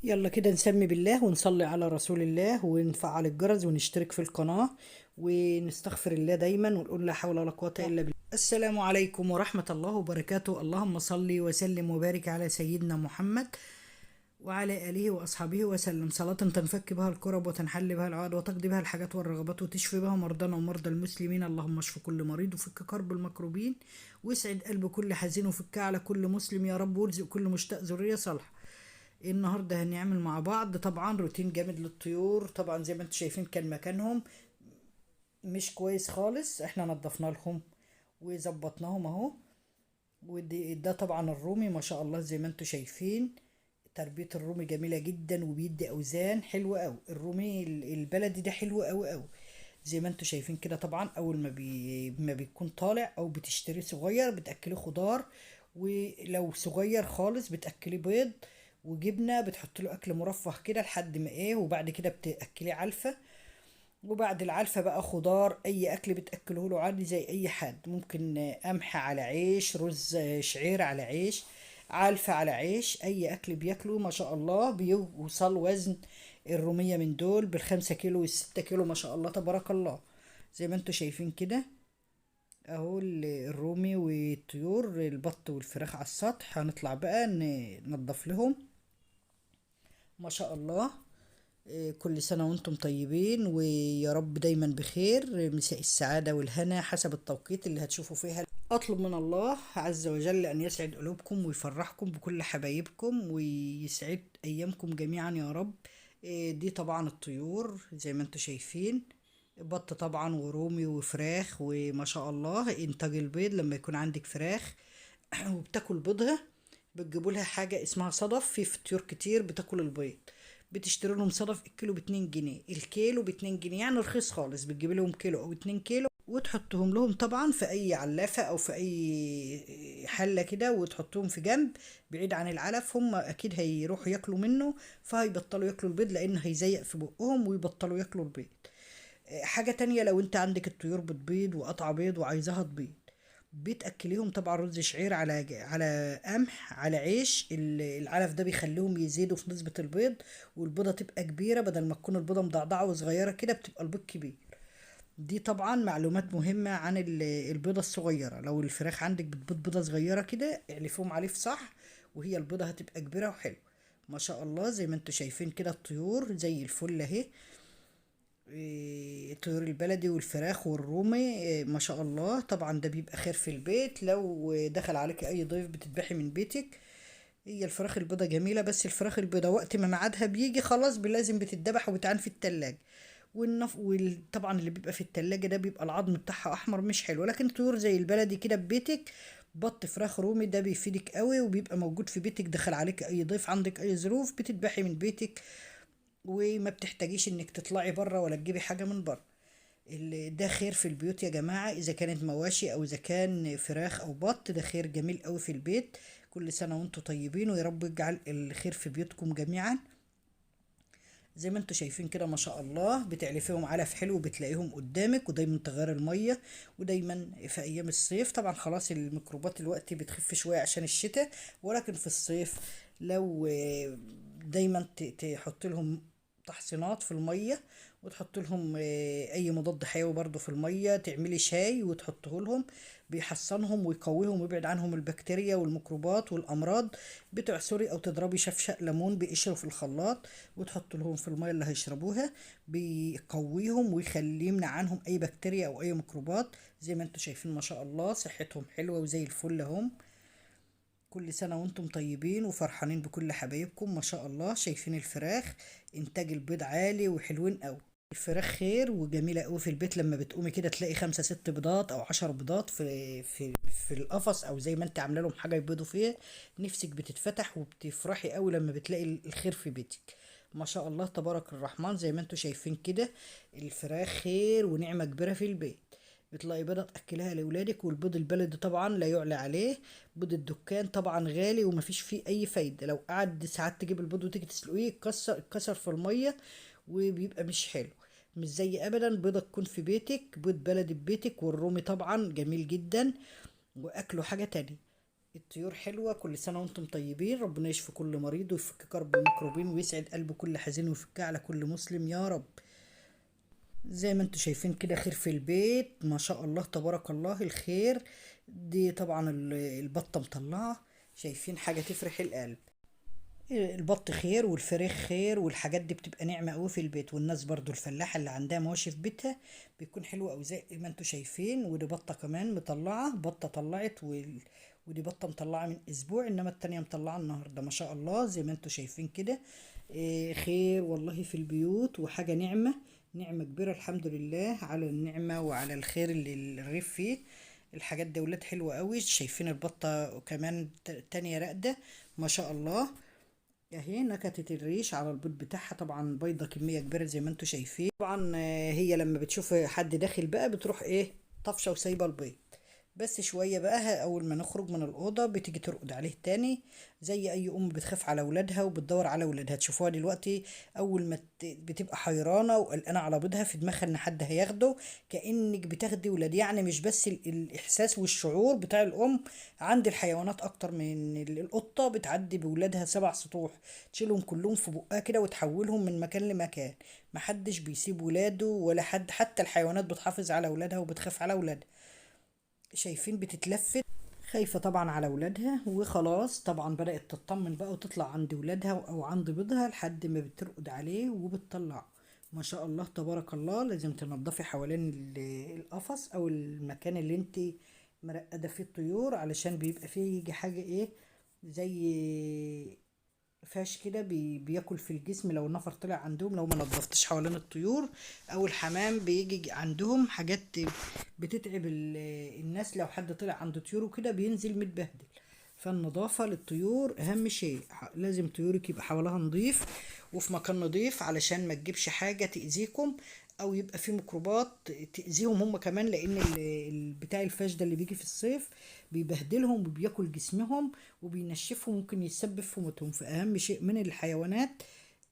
يلا كده نسمي بالله ونصلي على رسول الله ونفعل الجرس ونشترك في القناة ونستغفر الله دايما ونقول لا حول ولا قوة إلا بالله. السلام عليكم ورحمة الله وبركاته. اللهم صل وسلم وبارك على سيدنا محمد وعلى آله وأصحابه وسلم صلاة تنفك بها الكرب وتنحل بها العقد وتقضي بها الحاجات والرغبات وتشفي بها مرضانا ومرضى المسلمين. اللهم اشف كل مريض وفك كرب المكروبين واسعد قلب كل حزين وفك على كل مسلم يا رب، وارزق كل مشتاق ذرية صالحة. النهارده هنعمل مع بعض طبعا روتين جامد للطيور. طبعا زي ما انتم شايفين كان مكانهم مش كويس خالص، احنا نضفنا لهم وظبطناهم اهو. ده طبعا الرومي ما شاء الله زي ما انتم شايفين. تربية الرومي جميلة جدا وبيدي اوزان حلوة اوي. الرومي البلدي ده حلو اوي اوي زي ما انتم شايفين كده. طبعا اول ما بيكون طالع او بتشتريه صغير بتاكليه خضار، ولو صغير خالص بتاكليه بيض وجبنه، بتحط له اكل مرفه كده لحد ما ايه، وبعد كده بتاكليه علفه، وبعد العلفه بقى خضار اي اكل بتاكله له عادي زي اي حد. ممكن قمح على عيش، رز شعير على عيش، علفه على عيش، اي اكل بياكله ما شاء الله. بيوصل وزن الرومية من دول بال5 كيلو وال6 كيلو ما شاء الله تبارك الله زي ما انتوا شايفين كده اهو. الرومي والطيور البط والفراخ على السطح. هنطلع بقى ننضف لهم ما شاء الله. كل سنة وانتم طيبين ويا رب دايما بخير. مساء السعادة والهنا حسب التوقيت اللي هتشوفوا فيها. أطلب من الله عز وجل أن يسعد قلوبكم ويفرحكم بكل حبايبكم ويسعد أيامكم جميعا يا رب. دي طبعا الطيور زي ما انتم شايفين، بط طبعا ورومي وفراخ. وما شاء الله إنتاج البيض لما يكون عندك فراخ وبتاكل بيضها بتجيبوا لها حاجة اسمها صدف. في طيور كتير بتاكل البيض، بتشتري لهم صدف. الكيلو ب2 جنيه، الكيلو ب2 جنيه يعني رخيص خالص. بتجيب لهم كيلو او 2 كيلو وتحطهم لهم طبعا في اي علافة او في اي حلة كده وتحطهم في جنب بعيد عن العلف. هم اكيد هيروحوا ياكلوا منه فهيبطلوا ياكلوا البيض لان هيزيق في بقهم ويبطلوا ياكلوا البيض. حاجة تانية، لو انت عندك الطيور بتبيض وقطع بيض وعايزاها تبيض بتأكليهم طبعا رز شعير على قمح على عيش. العلف ده بيخليهم يزيدوا في نسبة البيض والبيضة تبقى كبيرة، بدل ما تكون البيضة مضعضعة وصغيرة كده بتبقى البيض كبير. دي طبعا معلومات مهمة عن البيضة الصغيرة. لو الفراخ عندك بتبيض بيضة صغيرة كده اعلفوهم عليه في صح، وهي البيضة هتبقى كبيرة وحلوة ما شاء الله زي ما انتوا شايفين كده. الطيور زي الفل اهي. الطيور البلدي والفراخ والرومي ما شاء الله. طبعا ده بيبقى خير في البيت لو دخل عليك اي ضيف بتذبحي من بيتك. هي الفراخ البيضة جميلة، بس الفراخ البيضة وقت ما ميعادها بيجي خلاص لازم بتتذبح وبتعان في التلاجة. طبعا اللي بيبقى في التلاجة ده بيبقى العظم بتاعها احمر مش حلو. لكن طيور زي البلدي كده ببيتك، بط فراخ رومي ده بيفيدك قوي وبيبقى موجود في بيتك. دخل عليك اي ضيف عندك اي ظروف بتذبحي من بيتك وما بتحتاجيش انك تطلعي بره ولا تجيبي حاجة من بره. ده خير في البيوت يا جماعة، اذا كانت مواشي او اذا كان فراخ او بط ده خير جميل قوي في البيت. كل سنة وانتم طيبين ويا رب يجعل الخير في بيوتكم جميعا. زي ما انتم شايفين كده ما شاء الله. بتعلفيهم علف حلو وبتلاقيهم قدامك، ودايما تغير المية. ودايما في ايام الصيف طبعا خلاص الميكروبات الوقت بتخف شوية عشان الشتاء، ولكن في الصيف لو دايما تحط لهم تحصينات في المية، وتحط لهم اي مضاد حيوي برضو في المية. تعملي شاي وتحطه لهم بيحصنهم ويقويهم ويبعد عنهم البكتيريا والميكروبات والامراض. بتعصري او تضربي شفشق ليمون بقشره في الخلاط وتحط لهم في المية اللي هيشربوها، بيقويهم ويخلي يمنع عنهم اي بكتيريا او اي ميكروبات. زي ما انتم شايفين ما شاء الله صحتهم حلوة وزي الفل هم. كل سنة وانتم طيبين وفرحانين بكل حبايبكم ما شاء الله. شايفين الفراخ انتاج البيض عالي وحلوين قوي. الفراخ خير وجميلة قوي في البيت. لما بتقومي كده تلاقي 5 6 بيضات او 10 بيضات في القفص او زي ما انت عامله لهم حاجة يبيضوا فيها، نفسك بتتفتح وبتفرحي قوي لما بتلاقي الخير في بيتك ما شاء الله تبارك الرحمن. زي ما انتم شايفين كده الفراخ خير ونعمة كبيرة في البيت. بتلاقي بيضة تأكلها لأولادك. والبيض البلدي طبعا لا يعلى عليه. بيض الدكان طبعا غالي ومفيش فيه أي فايدة. لو قعد ساعات تجيب البيض وتيجي تسلقيه اتكسر في المية وبيبقى مش حلو. مش زي أبدا بيضة تكون في بيتك، بيض بلدي ببيتك. والرومي طبعا جميل جدا وأكله حاجة تانية. الطيور حلوة، كل سنة وانتم طيبين، ربنا يشفي كل مريض ويفك كرب المكروبين ويسعد قلب كل حزين ويفكها على كل مسلم يا رب. زي ما انتم شايفين كده خير في البيت ما شاء الله تبارك الله الخير. دي طبعا البطة مطلعة، شايفين حاجة تفرح القلب. البط خير والفراخ خير والحاجات دي بتبقى نعمة قوي في البيت، والناس برضو الفلاحة اللي عندها مواشي في بيتها بيكون حلو قوي زي ما انتوا شايفين. ودي بطة كمان مطلعة، بطة طلعت ودي بطة مطلعة من اسبوع، انما التانية مطلعة النهاردة ما شاء الله زي ما انتوا شايفين كده. خير والله في البيوت وحاجة نعمة، نعمة كبيرة الحمد لله على النعمة وعلى الخير اللي الريف فيه. الحاجات دي ولاد حلوة قوي، شايفين البطة كمان تانية راقدة ما شاء الله. اهي نكتت الريش على البيض بتاعها، طبعا بيضة كمية كبيرة زي ما انتوا شايفين. طبعا هي لما بتشوف حد داخل بقى بتروح ايه طفشة وسايبة البيض. بس شوية بقى اول ما نخرج من الأوضة بتيجي ترقد عليه تاني، زي اي ام بتخاف على ولادها وبتدور على ولادها. تشوفوها دلوقتي اول ما بتبقى حيرانة وقلقانة على بيضها في دماغها ان حد هياخده، كأنك بتاخدي ولاد. يعني مش بس الاحساس والشعور بتاع الام عند الحيوانات اكتر من القطة بتعدي بولادها 7 سطوح، تشيلهم كلهم في بقها كده وتحولهم من مكان لمكان. محدش بيسيب ولاده ولا حد، حتى الحيوانات بتحافظ على ولادها وبتخاف على ولادها. شايفين بتتلفت خايفة طبعا على ولادها، وخلاص طبعا بدأت تطمن بقى وتطلع عند ولادها أو عند بيضها لحد ما بترقد عليه وبتطلعه. ما شاء الله تبارك الله. لازم تنضفي حوالين القفص أو المكان اللي انت مرقدة فيه الطيور، علشان بيبقى فيه يجي حاجة ايه زي فاش كده بياكل في الجسم لو النفر طلع عندهم، لو ما نضفتش حوالين الطيور. او الحمام بيجي عندهم حاجات بتتعب الناس، لو حد طلع عنده طيور وكده بينزل متبهدل. فالنظافة للطيور اهم شيء، لازم طيورك يبقى حواليها نظيف وفي مكان نظيف علشان ما تجيبش حاجة تأذيكم، او يبقى في ميكروبات تأذيهم هم كمان، لان بتاع الفاش ده اللي بيجي في الصيف بيبهدلهم وبياكل جسمهم وبينشفهم، ممكن يسبب في موتهم. فأهم شيء من الحيوانات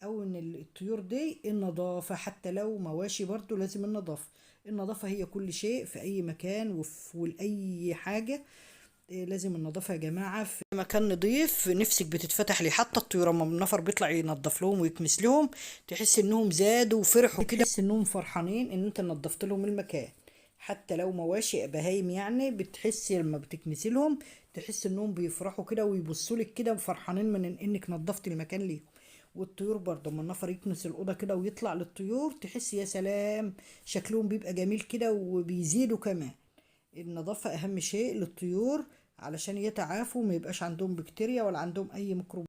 أو إن الطيور دي النظافة، حتى لو مواشي برضو لازم النظافة. النظافة هي كل شيء في أي مكان ولأي حاجة. لازم النظافة يا جماعة. في مكان نضيف نفسك بتتفتح ليه، حتى الطيور اما النفر بيطلع ينظف لهم ويكنس لهم تحس انهم زادوا وفرحوا كده، تحس انهم فرحانين ان انت نظفت لهم المكان. حتى لو مواشي بهايم يعني بتحس لما بتكنسي لهم تحس انهم بيفرحوا كده ويبصوا لك كده فرحانين من انك نظفت المكان ليهم. والطيور برضه اما النفر يكنس الاوضه كده ويطلع للطيور تحس يا سلام، شكلهم بيبقى جميل كده وبيزيدوا كمان. النظافة أهم شيء للطيور علشان يتعافوا وما يبقاش عندهم بكتيريا ولا عندهم أي ميكروب.